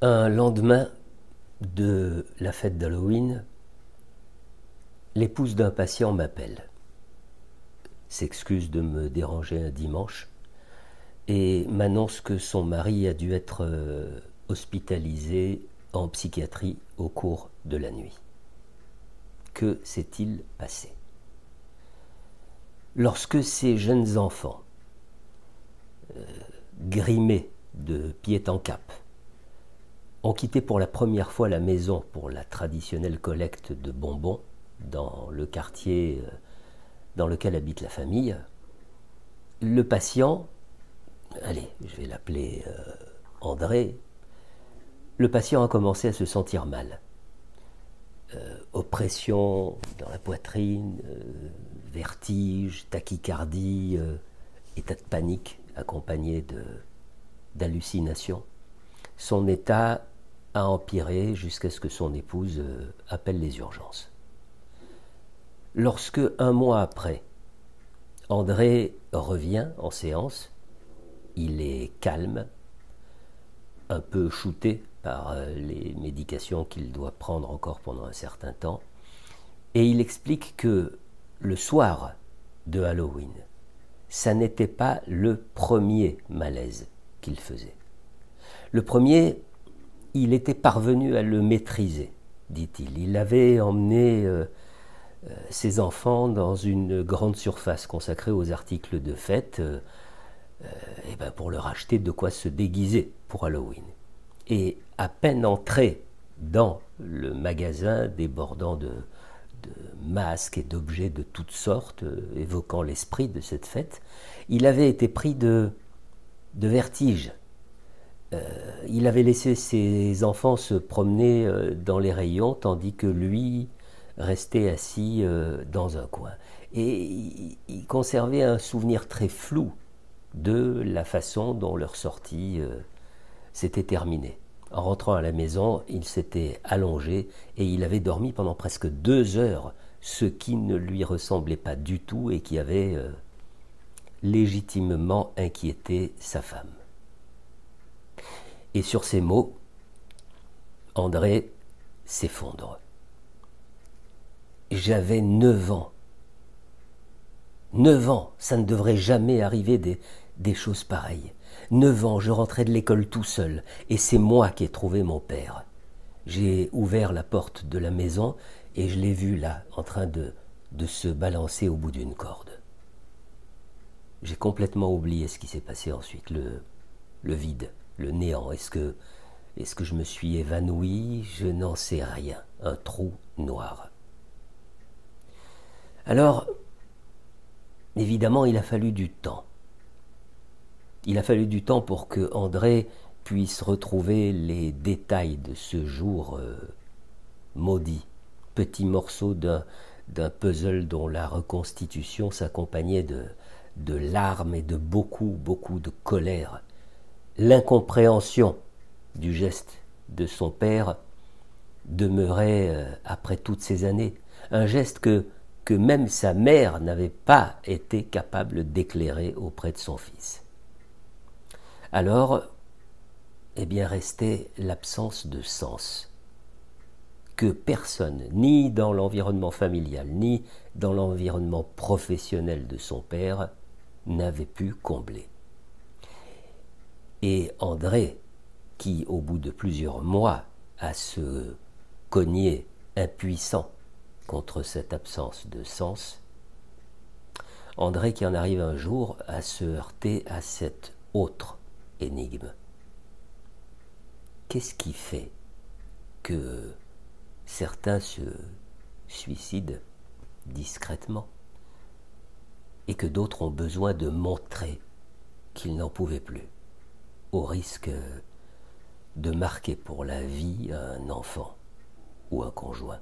Un lendemain de la fête d'Halloween, l'épouse d'un patient m'appelle, s'excuse de me déranger un dimanche et m'annonce que son mari a dû être hospitalisé en psychiatrie au cours de la nuit. Que s'est-il passé? Lorsque ces jeunes enfants, grimés de pied en cap, ont quitté pour la première fois la maison pour la traditionnelle collecte de bonbons dans le quartier dans lequel habite la famille, le patient, allez, je vais l'appeler André, le patient a commencé à se sentir mal. Oppression dans la poitrine, vertige, tachycardie, état de panique accompagné d'hallucinations. Son état a empiré jusqu'à ce que son épouse appelle les urgences. Lorsque, un mois après, André revient en séance, il est calme, un peu shooté par les médications qu'il doit prendre encore pendant un certain temps, et il explique que le soir de Halloween, ça n'était pas le premier malaise qu'il faisait. Le premier, il était parvenu à le maîtriser, dit-il. Il avait emmené ses enfants dans une grande surface consacrée aux articles de fête pour leur acheter de quoi se déguiser pour Halloween. Et à peine entré dans le magasin débordant de masques et d'objets de toutes sortes, évoquant l'esprit de cette fête, il avait été pris de vertige. Il avait laissé ses enfants se promener dans les rayons, tandis que lui restait assis dans un coin. Et il conservait un souvenir très flou de la façon dont leur sortie s'était terminée. En rentrant à la maison, il s'était allongé et il avait dormi pendant presque 2 heures, ce qui ne lui ressemblait pas du tout et qui avait légitimement inquiété sa femme. Et sur ces mots, André s'effondre. J'avais 9 ans. 9 ans, ça ne devrait jamais arriver des choses pareilles. 9 ans, je rentrais de l'école tout seul, et c'est moi qui ai trouvé mon père. J'ai ouvert la porte de la maison, et je l'ai vu là, en train de se balancer au bout d'une corde. J'ai complètement oublié ce qui s'est passé ensuite, le vide, le néant. Est-ce que je me suis évanoui? Je n'en sais rien. Un trou noir. Alors, évidemment, il a fallu du temps. Il a fallu du temps pour que André puisse retrouver les détails de ce jour maudit, petit morceau d'un puzzle dont la reconstitution s'accompagnait de larmes et de beaucoup de colère. L'incompréhension du geste de son père demeurait après toutes ces années, un geste que même sa mère n'avait pas été capable d'éclairer auprès de son fils. Alors, restait l'absence de sens que personne, ni dans l'environnement familial, ni dans l'environnement professionnel de son père, n'avait pu combler. Et André, qui au bout de plusieurs mois a se cogné impuissant contre cette absence de sens, André qui en arrive un jour à se heurter à cette autre énigme. Qu'est-ce qui fait que certains se suicident discrètement et que d'autres ont besoin de montrer qu'ils n'en pouvaient plus, au risque de marquer pour la vie un enfant ou un conjoint?